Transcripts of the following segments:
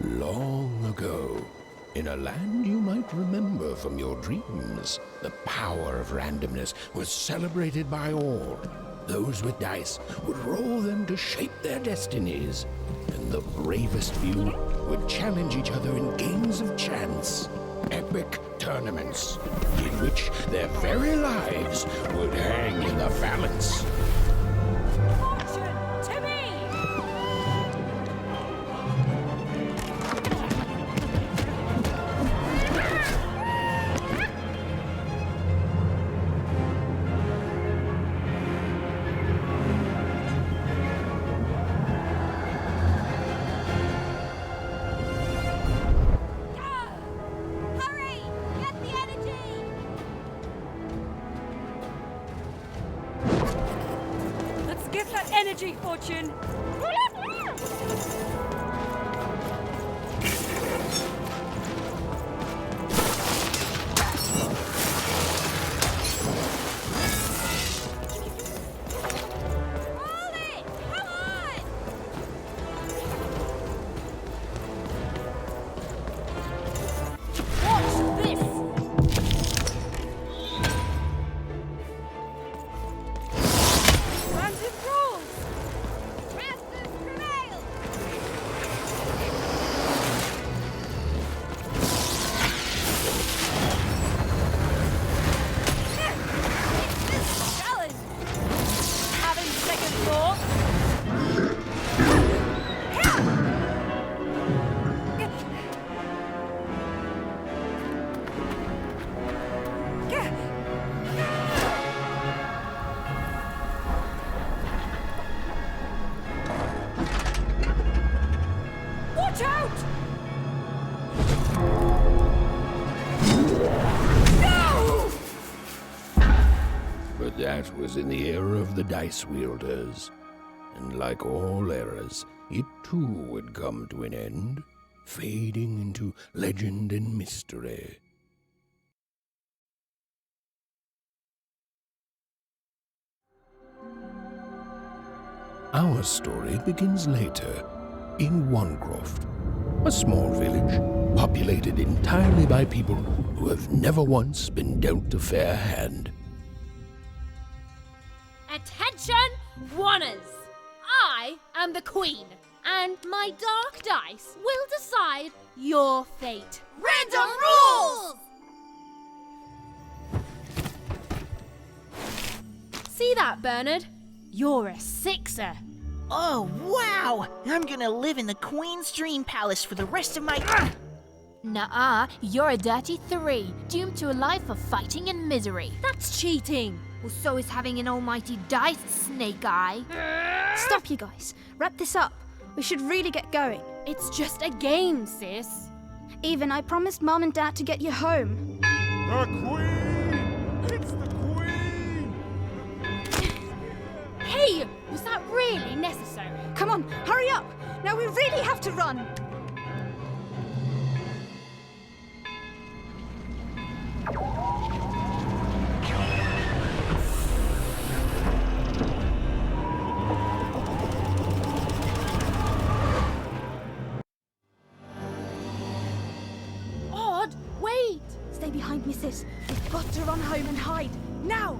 Long ago, in a land you might remember from your dreams, the power of randomness was celebrated by all. Those with dice would roll them to shape their destinies, and the bravest few would challenge each other in games of chance. Epic tournaments, in which their very lives would hang in the balance. Energy, Fortune! That was in the era of the dice wielders, and like all eras, it too would come to an end, fading into legend and mystery. Our story begins later, in Wanecroft, a small village populated entirely by people who have never once been dealt a fair hand. Attention, Wanners! I am the Queen, and my dark dice will decide your fate. Random rules! See that, Bernard? You're a 6er. Oh, wow! I'm gonna live in the Queen's Dream Palace for the rest of my... Nuh-uh, you're a dirty 3, doomed to a life of fighting and misery. That's cheating. Well, so is having an almighty dice, Snake Eye. Stop, you guys. Wrap this up. We should really get going. It's just a game, sis. Even, I promised Mom and Dad to get you home. The Queen! It's the Queen! Hey, was that really necessary? Come on, hurry up! Now we really have to run! Wait! Stay behind me, sis. We've got to run home and hide. Now!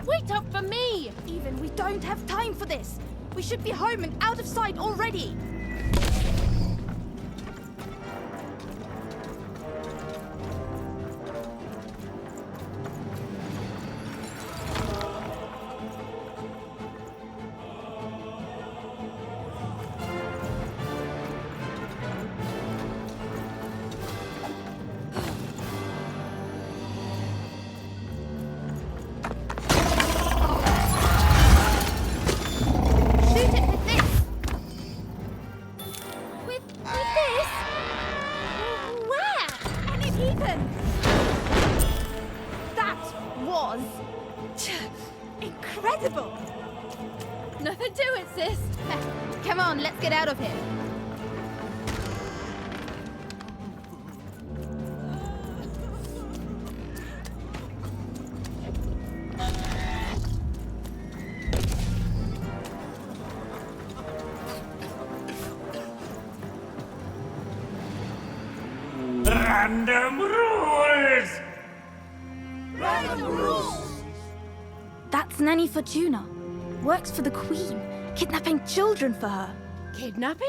Wait up for me! Even, we don't have time for this. We should be home and out of sight already! Incredible! Nothing to it, sis. Come on, let's get out of here. Random rules! That's Nanny Fortuna. Works for the Queen, kidnapping children for her. Kidnapping?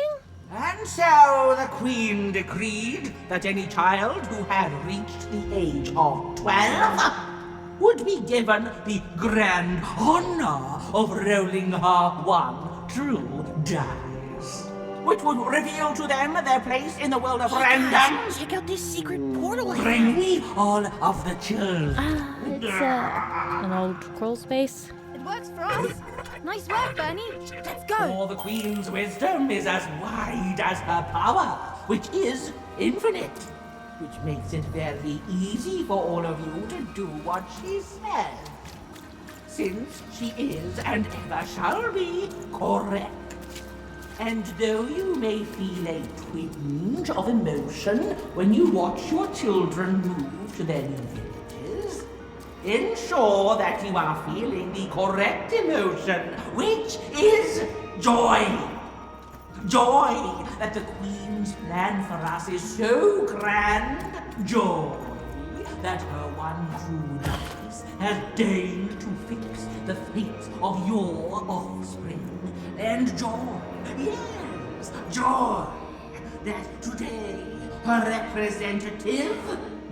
And so the Queen decreed that any child who had reached the age of 12 would be given the grand honor of rolling her one true dice, which would reveal to them their place in the world of randoms. Check out this secret portal. Bring me all of the children. It's an old crawl space. It works for us. Nice work, Bernie. Let's go. For the Queen's wisdom is as wide as her power, which is infinite, which makes it very easy for all of you to do what she says, since she is and ever shall be correct. And though you may feel a twinge of emotion when you watch your children move to their new villages, ensure that you are feeling the correct emotion, which is joy. Joy that the Queen's plan for us is so grand. Joy that her one true dice has deigned to fix the fate of your offspring. And joy, yes, joy that today her representative,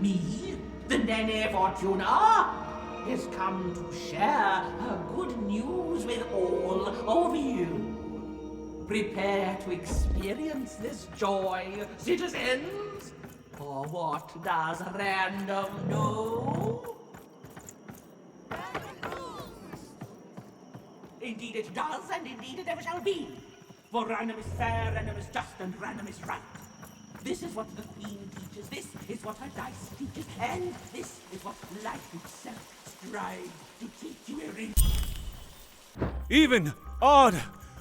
me, the Nene Fortuna, has come to share her good news with all of you. Prepare to experience this joy, citizens. For what does random know? Indeed it does, and indeed it ever shall be. For random is fair, random is just, and random is right. This is what the Queen teaches, this is what her dice teaches, and this is what life itself strives to teach you, Erin. Even! Odd!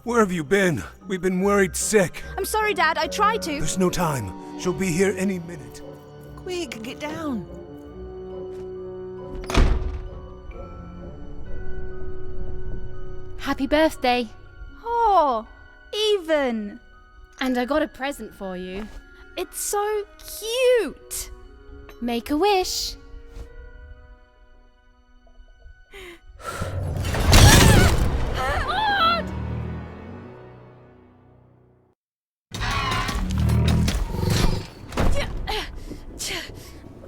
Where have you been? We've been worried sick. I'm sorry, Dad. I tried to. There's no time. She'll be here any minute. Quick, get down. Happy birthday. Oh, Even. And I got a present for you. It's so cute. Make a wish.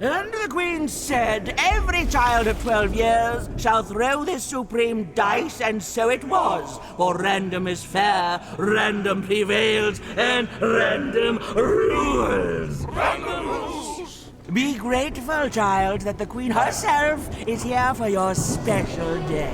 And the Queen said, every child of 12 years shall throw this supreme dice, and so it was. For random is fair, random prevails, and random rules. Random rules! Be grateful, child, that the Queen herself is here for your special day.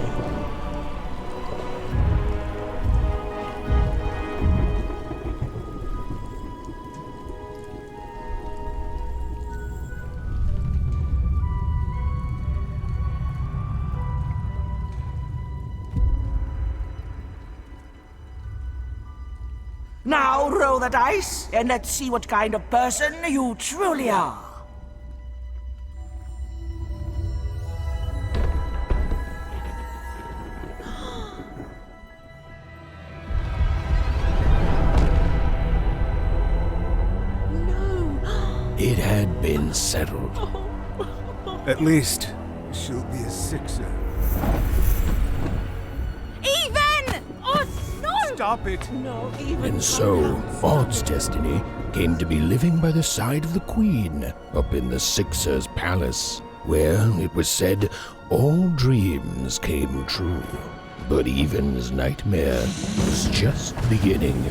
Now roll the dice, and let's see what kind of person you truly are. It had been settled. At least, she'll be a sixer. Even! Oh, no! Stop it! And so, Odd's destiny came to be living by the side of the Queen up in the Sixer's palace, where, it was said, all dreams came true. But Even's nightmare was just beginning.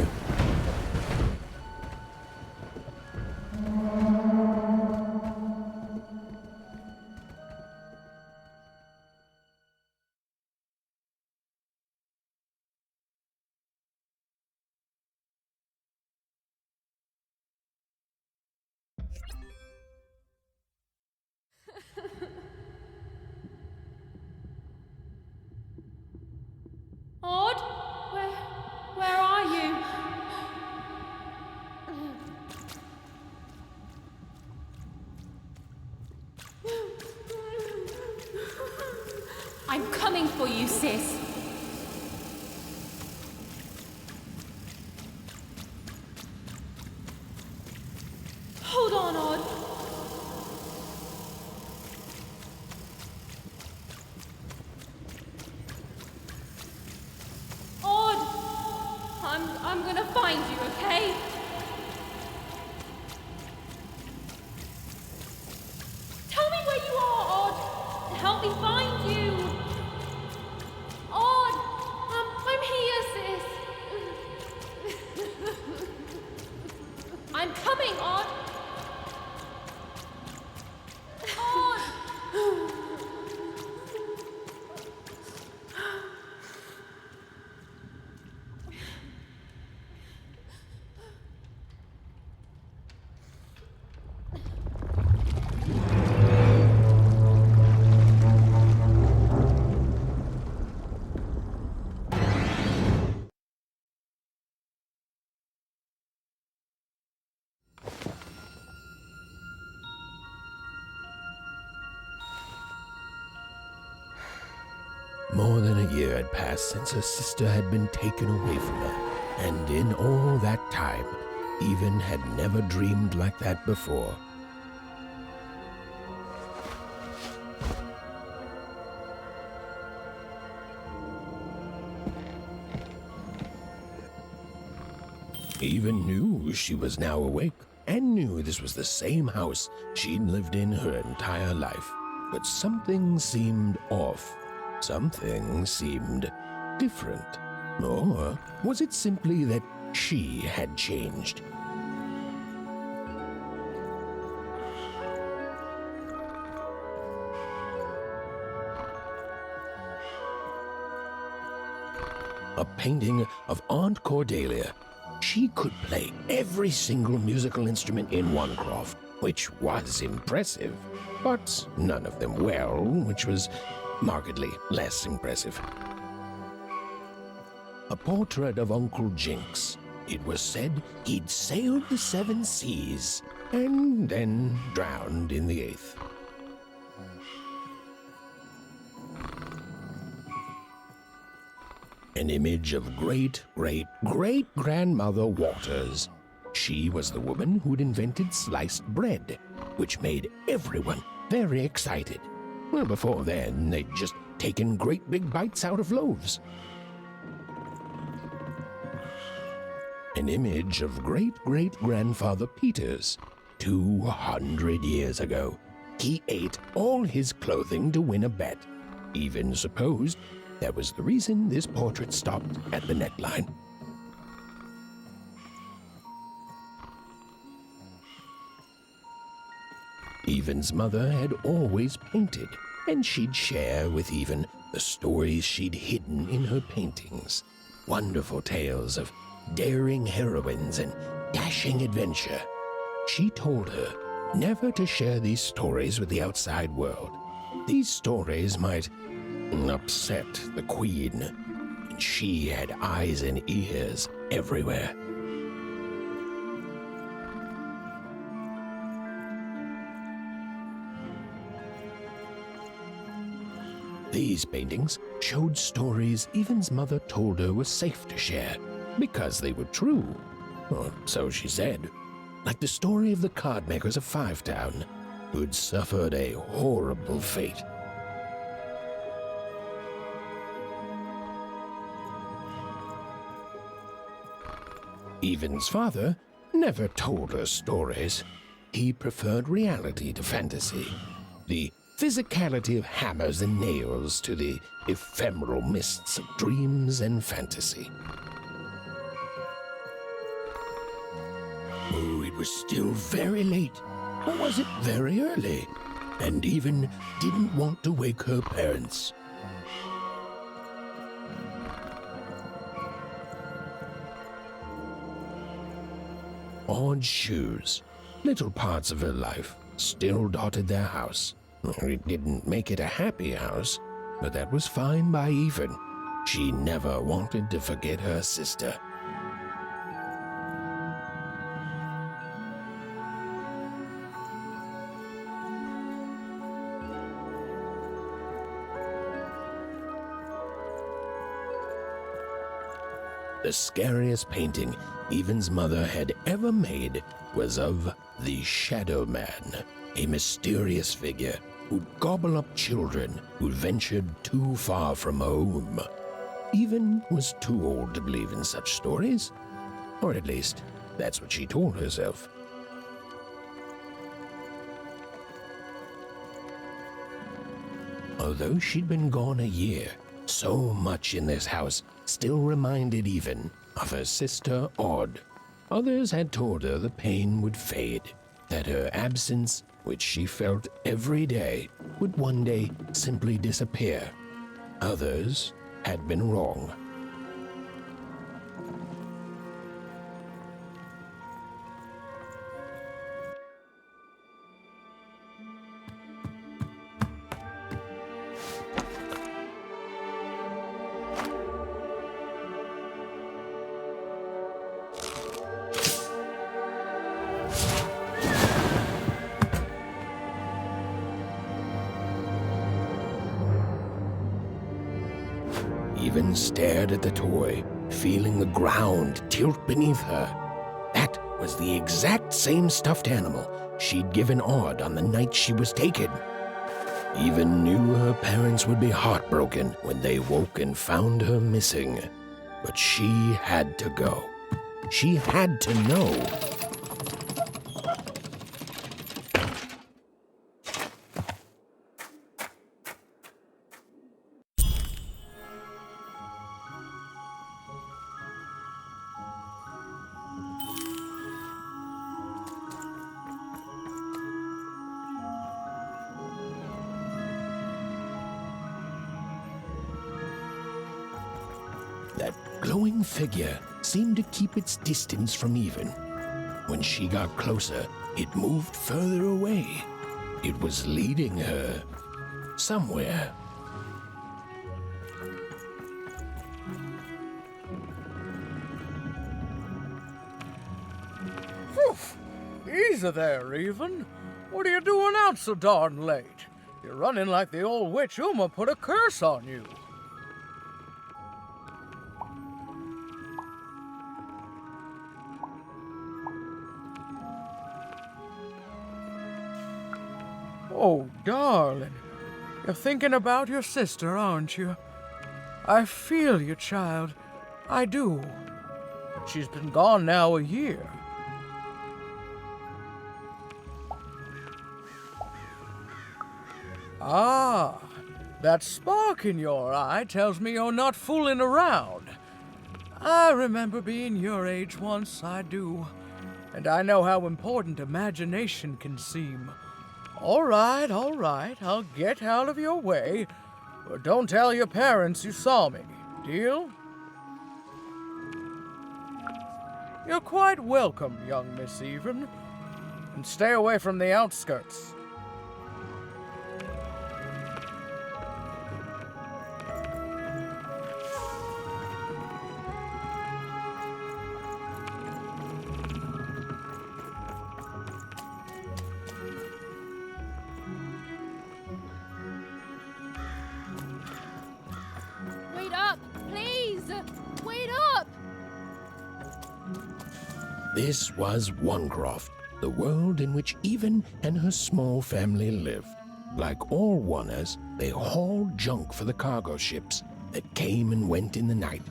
Odd? I'm coming for you, sis. Hold on, Odd. Odd! I'm gonna find you, okay? Tell me where you are, Odd! Help me find you! Odd! I'm here, sis! I'm coming, Odd! Odd! More than a year had passed since her sister had been taken away from her, and in all that time, Even had never dreamed like that before. Even knew she was now awake, and knew this was the same house she'd lived in her entire life. But something seemed off. Something seemed different. Or was it simply that she had changed? A painting of Aunt Cordelia. She could play every single musical instrument in one croft, which was impressive, but none of them well, which was markedly less impressive. A portrait of Uncle Jinx. It was said he'd sailed the 7 seas and then drowned in the 8th. An image of great-great-great-grandmother Waters. She was the woman who'd invented sliced bread, which made everyone very excited. Well, before then, they'd just taken great big bites out of loaves. An image of great-great-grandfather Peters. 200 years ago, he ate all his clothing to win a bet. Even supposed that was the reason this portrait stopped at the neckline. Even's mother had always painted, and she'd share with Even the stories she'd hidden in her paintings. Wonderful tales of daring heroines and dashing adventure. She told her never to share these stories with the outside world. These stories might upset the Queen, and she had eyes and ears everywhere. These paintings showed stories Even's mother told her were safe to share, because they were true, or so she said, like the story of the card makers of Five Town, who'd suffered a horrible fate. Even's father never told her stories. He preferred reality to fantasy, the physicality of hammers and nails to the ephemeral mists of dreams and fantasy. Oh, it was still very late, or was it very early? And Even didn't want to wake her parents. Odd shoes, little parts of her life, still dotted their house. It didn't make it a happy house, but that was fine by Even. She never wanted to forget her sister. the scariest painting Even's mother had ever made was of the Shadow Man, a mysterious figure who'd gobble up children who ventured too far from home. Even was too old to believe in such stories, or at least that's what she told herself. Although she'd been gone a year, so much in this house still reminded Even of her sister Odd. Others had told her the pain would fade, that her absence, which she felt every day, would one day simply disappear. Others had been wrong. Even stared at the toy, feeling the ground tilt beneath her. That was the exact same stuffed animal she'd given Odd on the night she was taken. Even knew her parents would be heartbroken when they woke and found her missing. But she had to go. She had to know. That glowing figure seemed to keep its distance from Even. When she got closer, it moved further away. It was leading her somewhere. Oof! Easy there, Even. What are you doing out so darn late? You're running like the old witch Uma put a curse on you. Oh, darling, you're thinking about your sister, aren't you? I feel you, child. I do. But she's been gone now a year. Ah, that spark in your eye tells me you're not fooling around. I remember being your age once, I do. And I know how important imagination can seem. All right, I'll get out of your way. But don't tell your parents you saw me, deal? You're quite welcome, young Miss Even. And stay away from the outskirts. Wait up, please! Wait up! This was Onecroft, the world in which Even and her small family lived. Like all Oners, they hauled junk for the cargo ships that came and went in the night.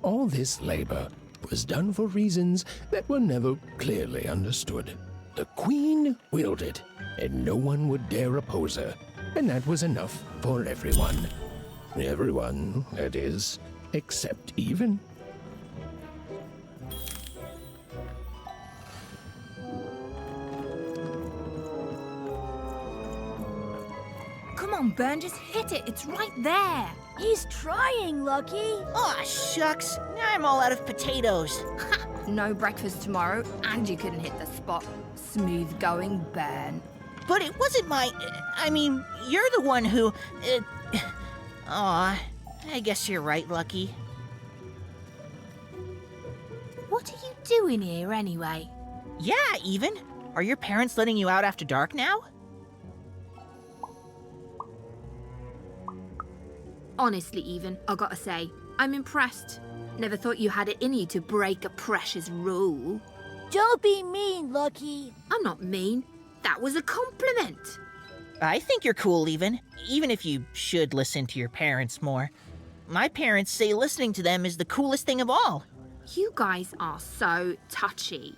All this labor was done for reasons that were never clearly understood. The Queen willed it, and no one would dare oppose her, and that was enough for everyone. Everyone, that is, except Even. Come on, Ben, just hit it. It's right there. He's trying, Lucky. Aw, shucks. Now I'm all out of potatoes. No breakfast tomorrow, and you couldn't hit the spot. Smooth going, Ben. But it wasn't my... I mean, you're the one who... Aw, I guess you're right, Lucky. What are you doing here anyway? Yeah, Even. Are your parents letting you out after dark now? Honestly, Even, I gotta say, I'm impressed. Never thought you had it in you to break a precious rule. Don't be mean, Lucky. I'm not mean. That was a compliment. I think you're cool even if you should listen to your parents more. My parents say listening to them is the coolest thing of all. You guys are so touchy.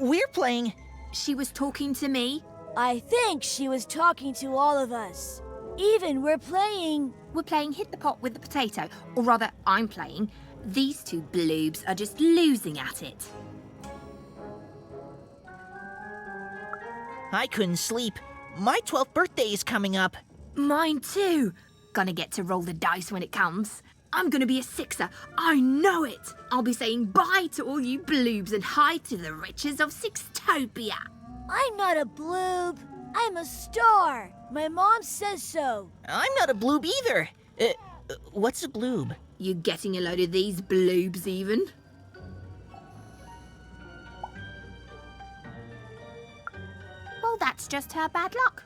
We're playing. She was talking to me. I think she was talking to all of us. Even we're playing... We're playing Hit the Pot with the Potato. Or rather, I'm playing. These two bloobs are just losing at it. I couldn't sleep. My 12th birthday is coming up. Mine too. Gonna get to roll the dice when it comes. I'm gonna be a sixer. I know it. I'll be saying bye to all you bloobs and hi to the riches of Sixtopia. I'm not a bloob. I'm a star. My mom says so. I'm not a bloob either. What's a bloob? You getting a load of these bloobs even? Well, that's just her bad luck.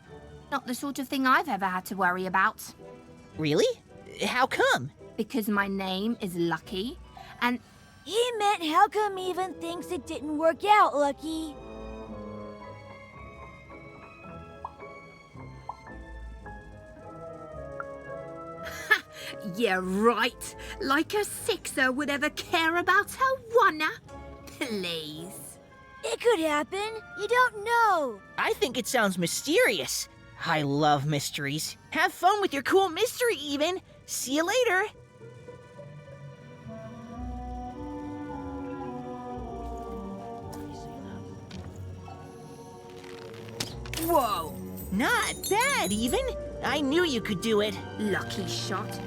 Not the sort of thing I've ever had to worry about. Really? How come? Because my name is Lucky, and... He meant how come even thinks it didn't work out, Lucky? Yeah, right. Like a sixer would ever care about her wanna. Please. It could happen. You don't know. I think it sounds mysterious. I love mysteries. Have fun with your cool mystery, even. See you later. Whoa. Not bad, even. I knew you could do it. Lucky shot.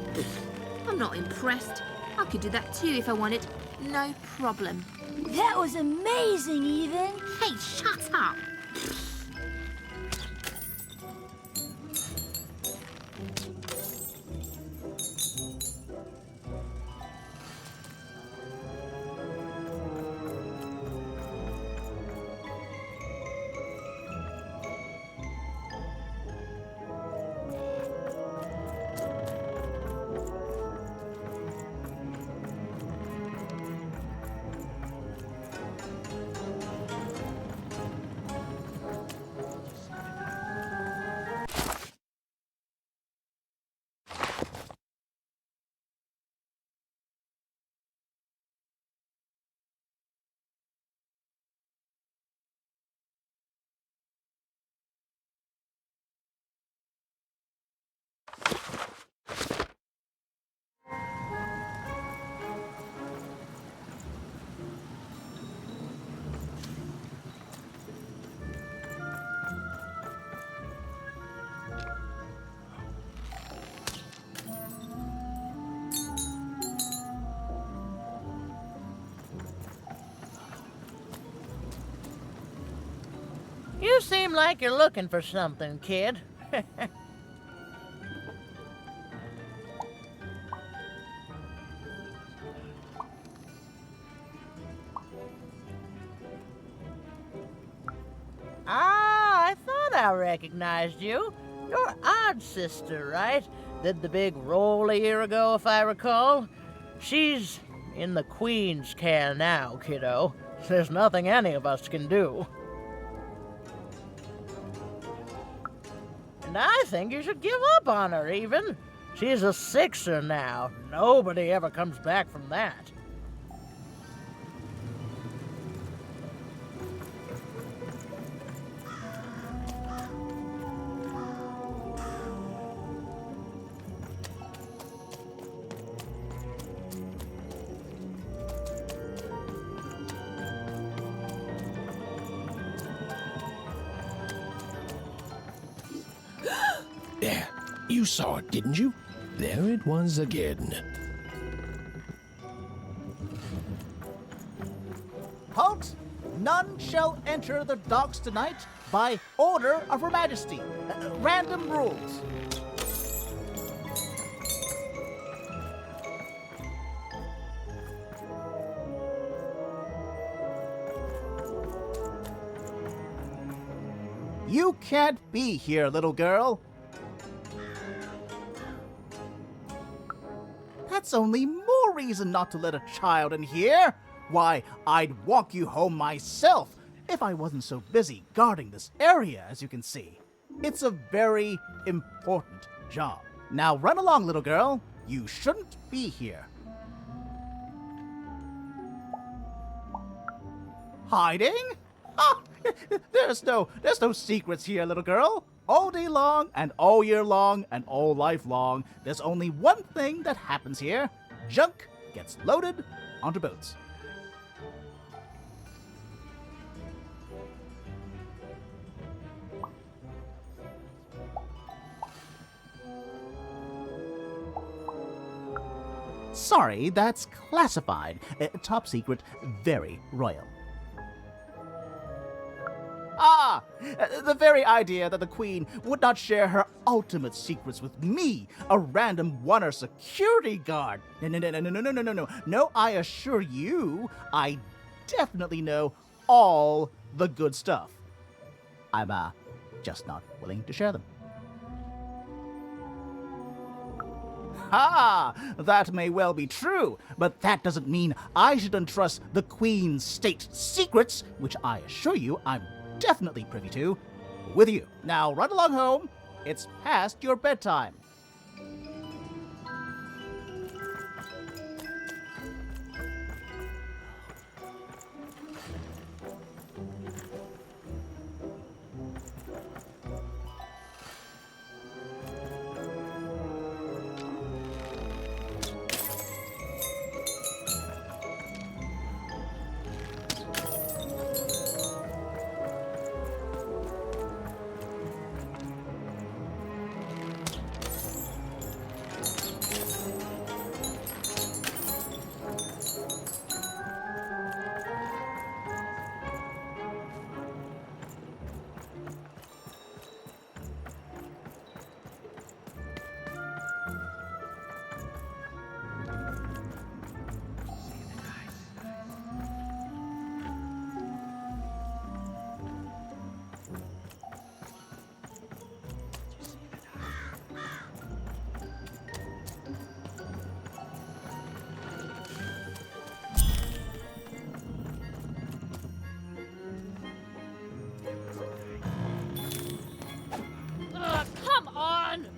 I'm not impressed. I could do that too if I wanted. No problem. That was amazing, even. Hey, shut up. You seem like you're looking for something, kid. I thought I recognized you. You're Odd Sister, right? Did the big roll a year ago, if I recall. She's in the Queen's care now, kiddo. There's nothing any of us can do. And I think you should give up on her, even. She's a sixer now. Nobody ever comes back from that. There, you saw it, didn't you? There it was again. Halt! None shall enter the docks tonight by order of Her Majesty. Random rules. You can't be here, little girl. That's only more reason not to let a child in here. Why, I'd walk you home myself if I wasn't so busy guarding this area, as you can see. It's a very important job. Now run along, little girl. You shouldn't be here. Hiding? Ah, there's no secrets here, little girl. All day long, and all year long, and all life long, there's only one thing that happens here. Junk gets loaded onto boats. Sorry, that's classified. Top secret, very royal. Ah! The very idea that the Queen would not share her ultimate secrets with me, a random one-er security guard. No. No, I assure you, I definitely know all the good stuff. I'm, just not willing to share them. Ah, that may well be true, but that doesn't mean I should entrust the Queen's state secrets, which I assure you I'm definitely privy to, with you. Now run along home. It's past your bedtime.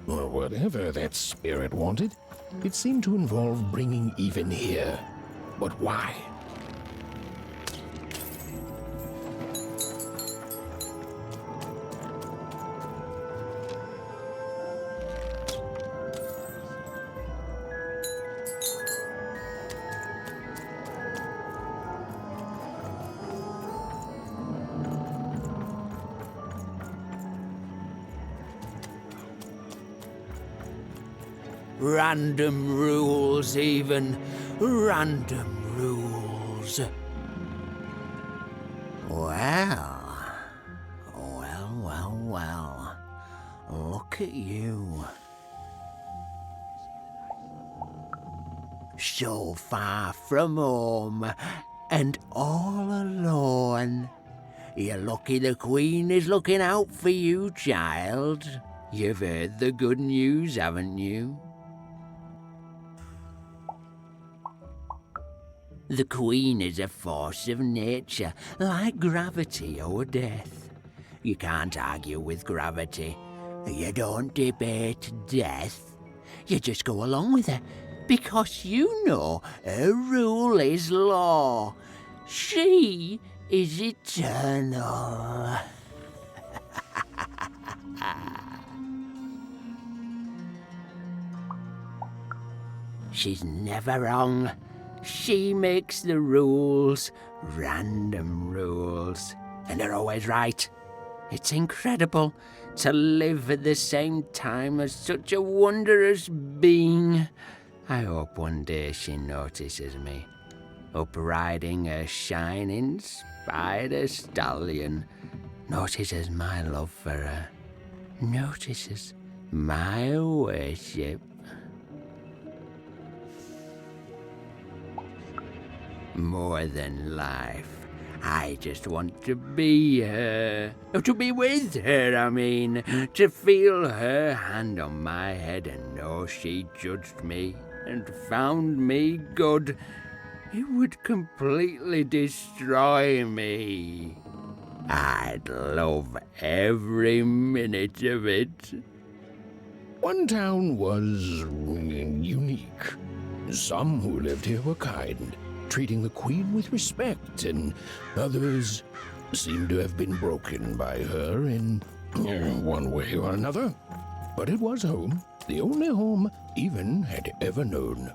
Or whatever that spirit wanted, it seemed to involve bringing even here. But why? Random rules, even. Random rules. Well. Look at you. So far from home, and all alone. You're lucky the Queen is looking out for you, child. You've heard the good news, haven't you? The Queen is a force of nature, like gravity or death. You can't argue with gravity. You don't debate death. You just go along with her, because you know her rule is law. She is eternal. She's never wrong. She makes the rules, random rules, and they're always right. It's incredible to live at the same time as such a wondrous being. I hope one day she notices me, up riding a shining spider stallion, notices my love for her, notices my worship. More than life, I just want to be her. To be with her, I mean. To feel her hand on my head and know she judged me and found me good, it would completely destroy me. I'd love every minute of it. One town was unique. Some who lived here were kind, treating the Queen with respect, and others seemed to have been broken by her in one way or another. But it was home, the only home Even had ever known.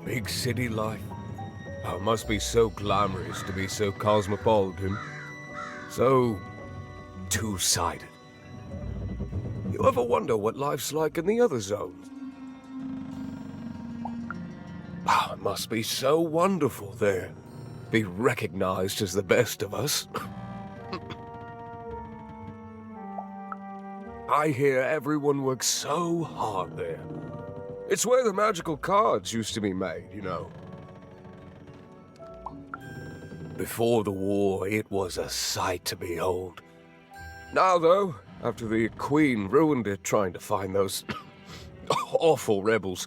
Big city life. Oh, it must be so glamorous to be so cosmopolitan. So two-sided. You ever wonder what life's like in the other zones? Oh, it must be so wonderful there. Be recognized as the best of us. I hear everyone works so hard there. It's where the magical cards used to be made, you know. Before the war, it was a sight to behold. Now, though, after the Queen ruined it trying to find those awful rebels,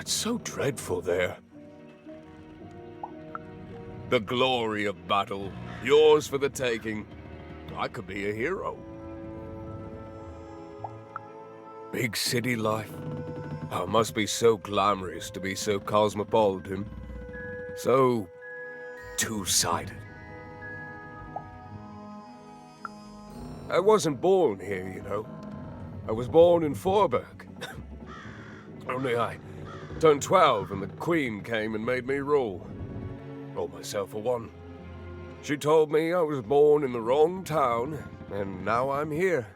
it's so dreadful there. The glory of battle, yours for the taking. I could be a hero. Big city life. Oh, it must be so glamorous to be so cosmopolitan. So two-sided. I wasn't born here, you know. I was born in Forberg. Only I turned 12 and the Queen came and made me rule. Rolled myself for one. She told me I was born in the wrong town, and now I'm here.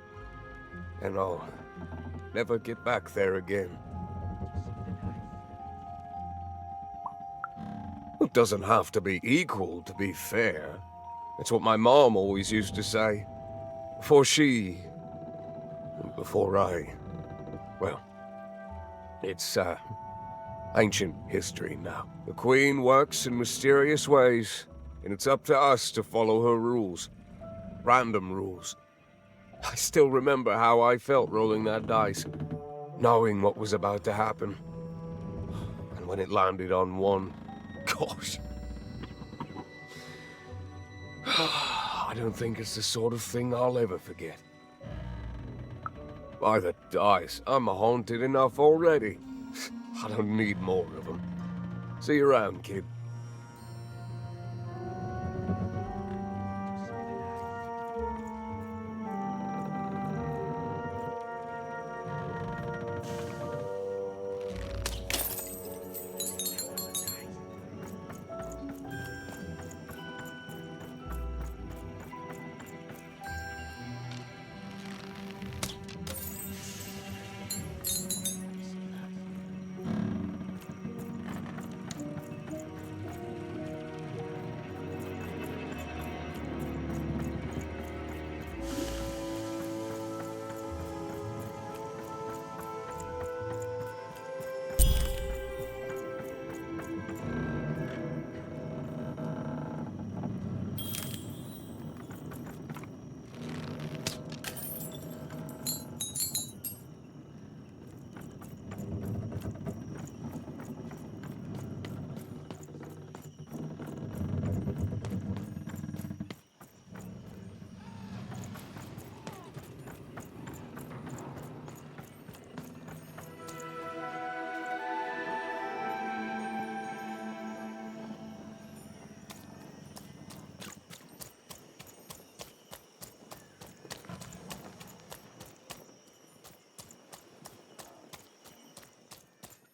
And I'll never get back there again. It doesn't have to be equal to be fair. It's what my mom always used to say. Before I... Well, it's, ancient history now. The Queen works in mysterious ways, and it's up to us to follow her rules. Random rules. I still remember how I felt rolling that dice, knowing what was about to happen. And when it landed on one, gosh. I don't think it's the sort of thing I'll ever forget. By the dice, I'm haunted enough already. I don't need more of them. See you around, kid.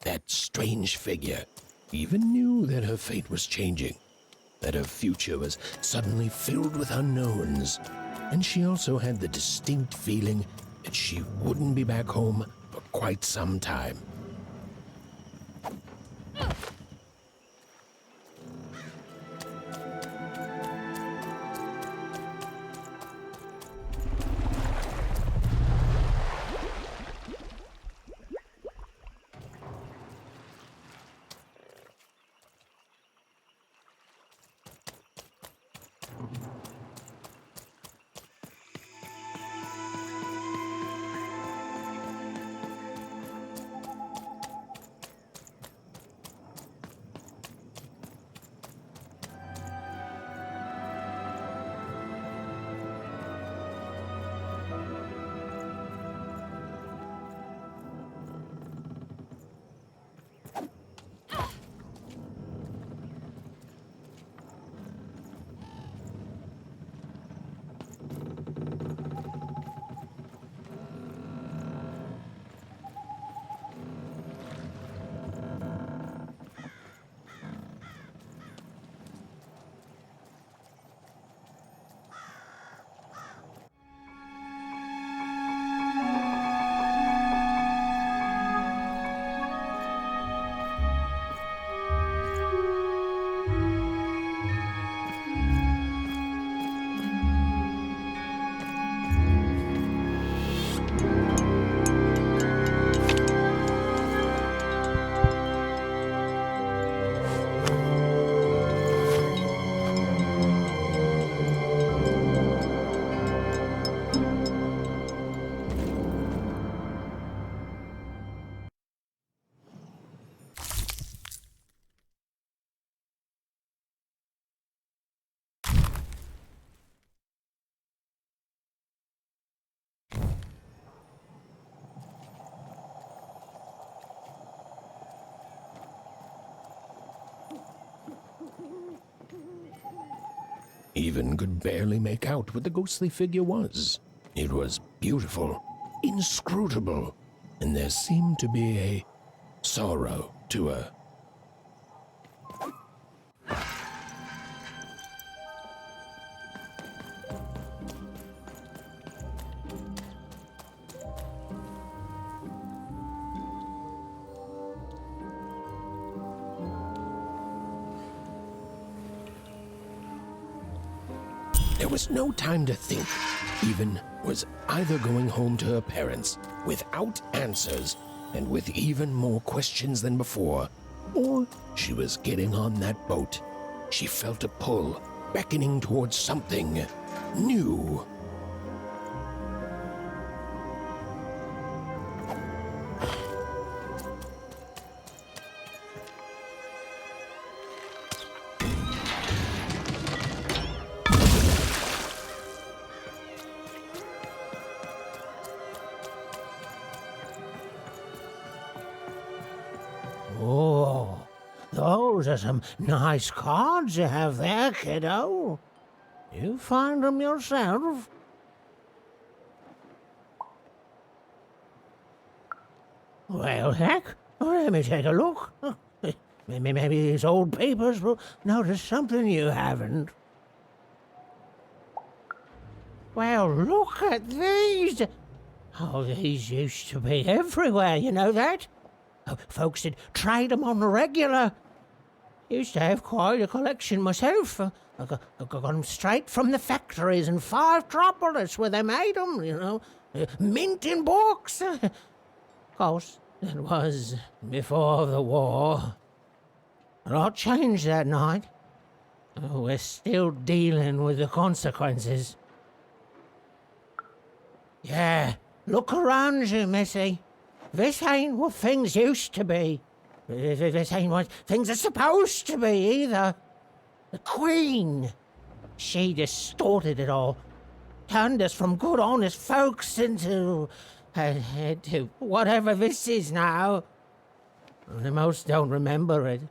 That strange figure even knew that her fate was changing, that her future was suddenly filled with unknowns, and she also had the distinct feeling that she wouldn't be back home for quite some time. Even could barely make out what the ghostly figure was. It was beautiful, inscrutable, and there seemed to be a sorrow to her. There was no time to think. Even was either going home to her parents without answers and with even more questions than before, or she was getting on that boat. She felt a pull, beckoning towards something new. Oh, those are some nice cards you have there, kiddo. You find them yourself? Well, heck, let me take a look. Maybe these old papers will notice something you haven't. Well, look at these. Oh, these used to be everywhere, you know that? Folks would trade them on the regular. Used to have quite a collection myself. I got them straight from the factories in 5 Tropolis where they made them, you know. Mint in books. Of course, it was before the war. A lot changed that night. We're still dealing with the consequences. Yeah, look around you, Missy. This ain't what things used to be. This ain't what things are supposed to be, either. The Queen, she distorted it all. Turned us from good, honest folks into whatever this is now. The most don't remember it.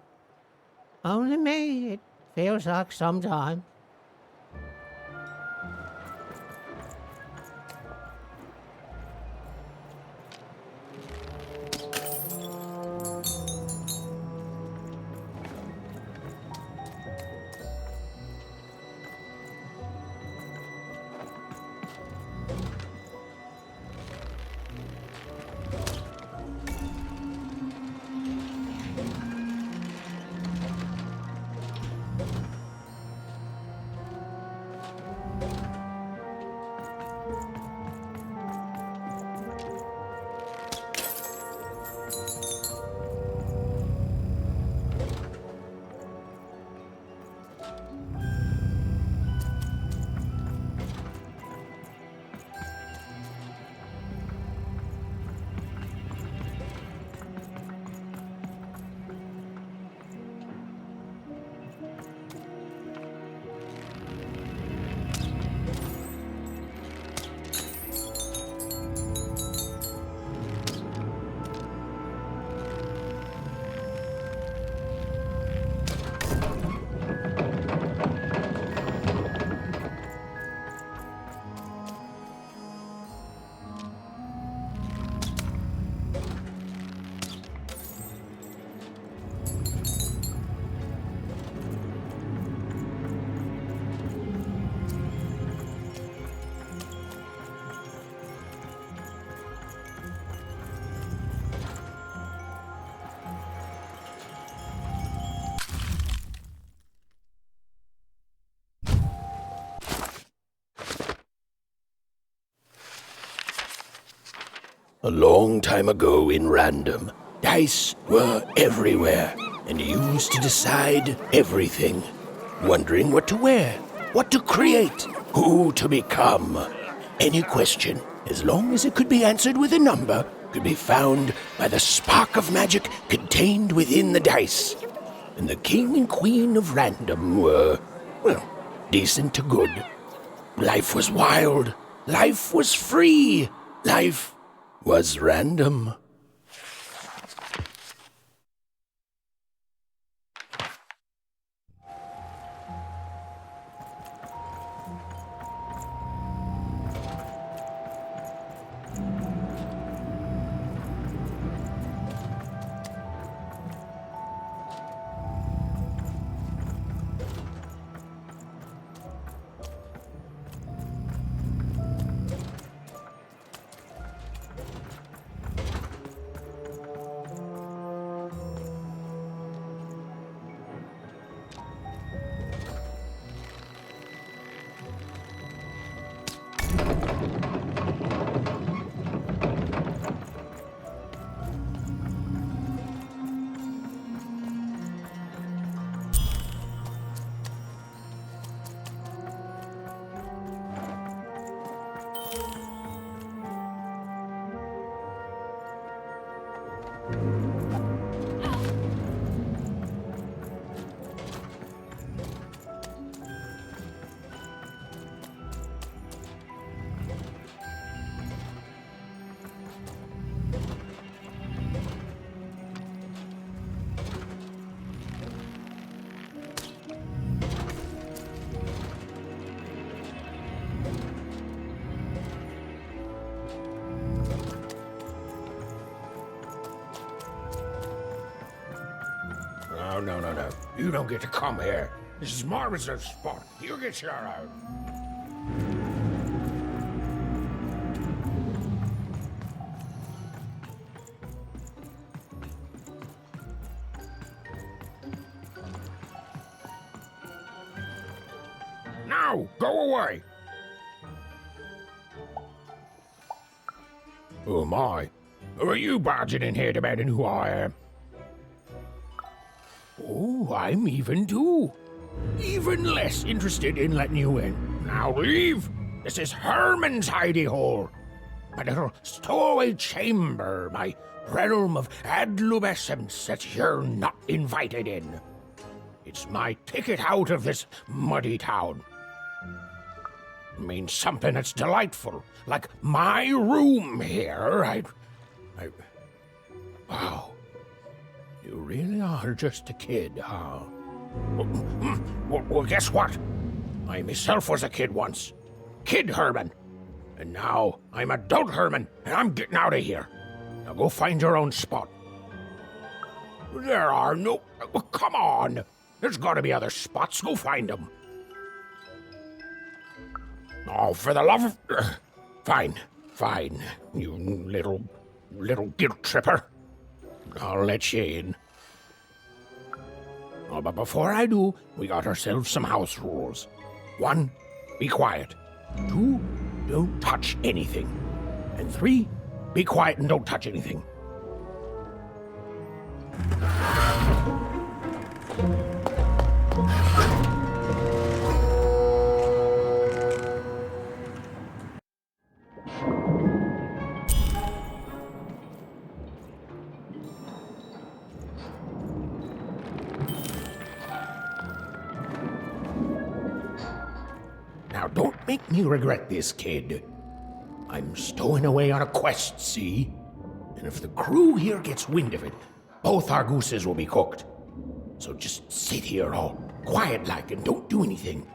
Only me, it feels like sometime. A long time ago in random, dice were everywhere and used to decide everything. Wondering what to wear, what to create, who to become. Any question, as long as it could be answered with a number, could be found by the spark of magic contained within the dice. And the king and queen of random were, well, decent to good. Life was wild. Life was free. Life was random. No. You don't get to come here. This is my reserved spot. You get your out. Now, go away. Oh my. Who are you barging in here demanding who I am? Oh, I'm even too. Even less interested in letting you in. Now leave. This is Herman's hidey hole. My little stowaway chamber, my realm of adolescence that you're not invited in. It's my ticket out of this muddy town. It means something that's delightful, like my room here. Wow. You really are just a kid, huh? Well, guess what? I myself was a kid once. Kid Herman. And now I'm adult Herman, and I'm getting out of here. Now go find your own spot. There are no... Oh, come on! There's gotta be other spots. Go find them. Oh, for the love of... Fine. You little guilt tripper. I'll let you in. Oh, but before I do, we got ourselves some house rules. 1, be quiet. 2, don't touch anything. And 3, be quiet and don't touch anything. Now, don't make me regret this, kid. I'm stowing away on a quest, see? And if the crew here gets wind of it, both our gooses will be cooked. So just sit here all quiet-like and don't do anything.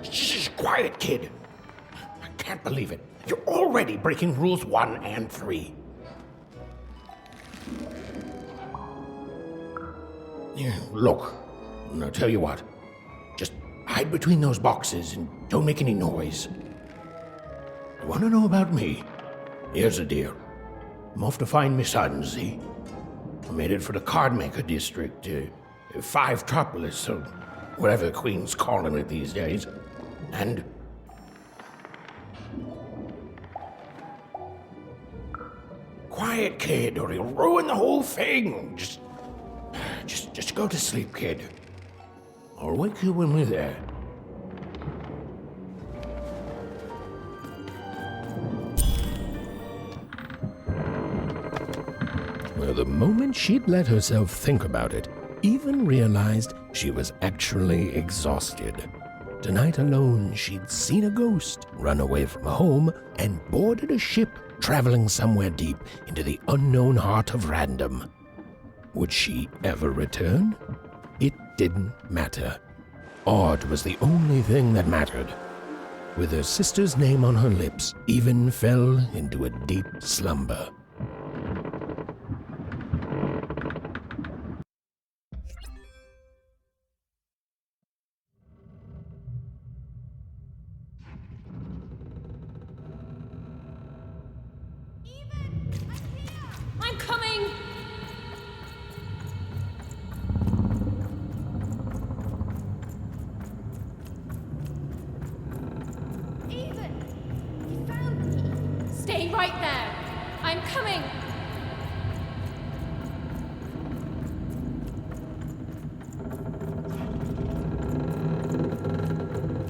Shh, quiet, kid. I can't believe it. You're already breaking rules 1 and 3. Yeah, look, I'll tell you what. Just hide between those boxes and don't make any noise. You want to know about me? Here's the deal. I'm off to find my son, see? I'm headed for the cardmaker district, 5-tropolis, or whatever the Queen's calling it these days. And... quiet, kid, or you'll ruin the whole thing. Just go to sleep, kid. I'll wake you when we're there. Well, the moment she'd let herself think about it, Even realized she was actually exhausted. Tonight alone, she'd seen a ghost, run away from home, and boarded a ship traveling somewhere deep into the unknown heart of random. Would she ever return? It didn't matter. Odd was the only thing that mattered. With her sister's name on her lips, Even fell into a deep slumber. I'm coming! Even! You found me! Stay right there! I'm coming!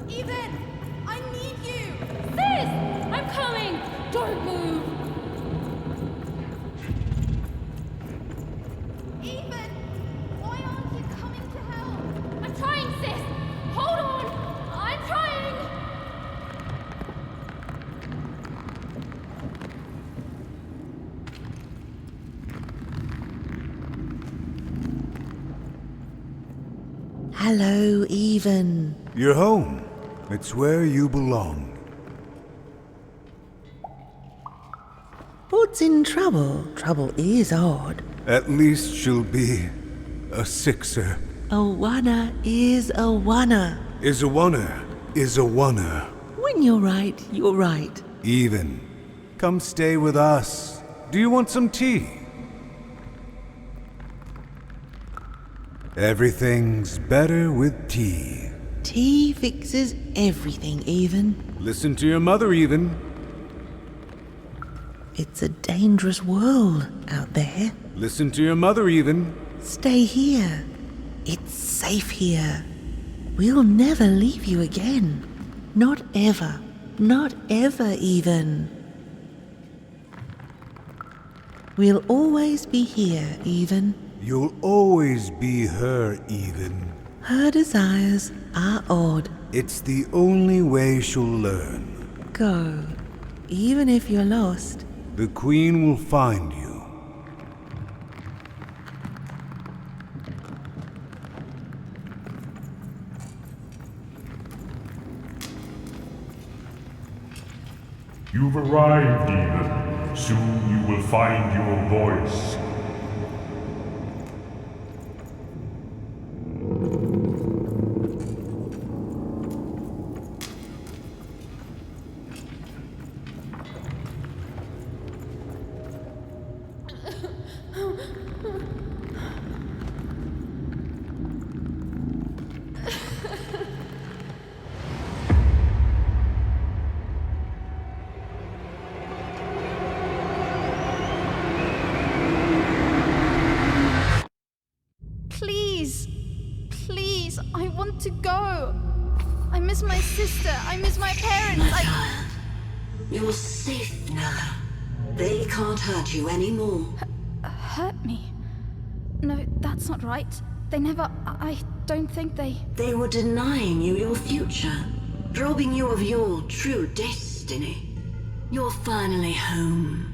Even! I need you! Sis! I'm coming! Don't move! Even! Why aren't you coming to help? I'm trying, sis! Hold on! I'm trying! Hello, Even. You're home. It's where you belong. What's in trouble? Trouble is odd. At least she'll be a sixer. A wanna is a wanna. Is a wanna. Is a wanna. When you're right, you're right. Even. Come stay with us. Do you want some tea? Everything's better with tea. Tea fixes everything, Even. Listen to your mother, Even. It's a dangerous world out there. Listen to your mother, Even. Stay here. It's safe here. We'll never leave you again. Not ever. Not ever, Even. We'll always be here, Even. You'll always be her, Even. Her desires are odd. It's the only way she'll learn. Go. Even if you're lost. The Queen will find you. You've arrived, Even. Soon you will find your voice. Please, I want to go. I miss my sister. I miss my parents. You're safe now. They can't hurt you anymore. Hurt me? No, that's not right. They never. I don't think they. They were denying you your future, robbing you of your true destiny. You're finally home.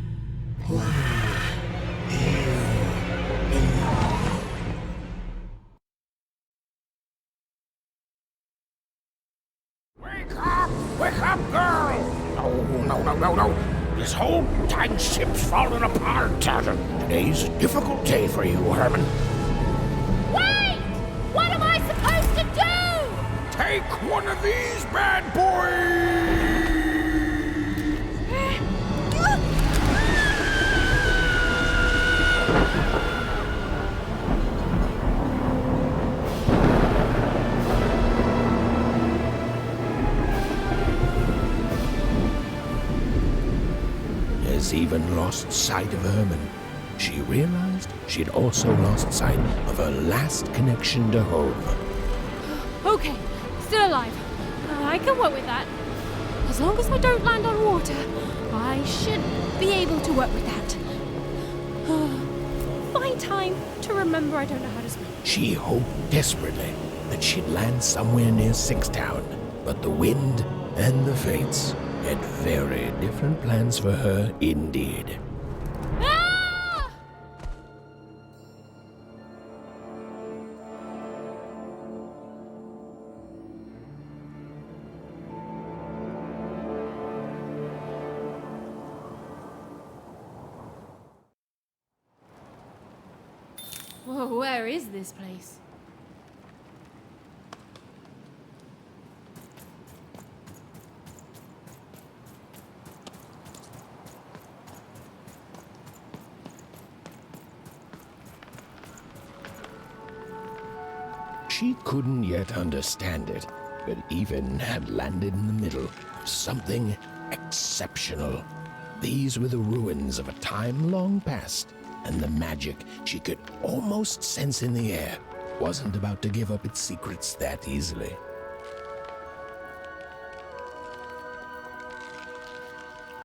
Wake up, girl! No. This whole time ship's falling apart. Today's a difficult day for you, Herman. Wait! What am I supposed to do? Take one of these bad boys! Has even lost sight of Herman. She realized she'd also lost sight of her last connection to home. Okay, still alive. I can work with that. As long as I don't land on water, I should be able to work with that. Find time to remember I don't know how to swim. She hoped desperately that she'd land somewhere near Sixtown, but the wind and the fates had very different plans for her indeed. Ah! Whoa, where is this place? She couldn't yet understand it, but even had landed in the middle of something exceptional. These were the ruins of a time long past, and the magic she could almost sense in the air wasn't about to give up its secrets that easily.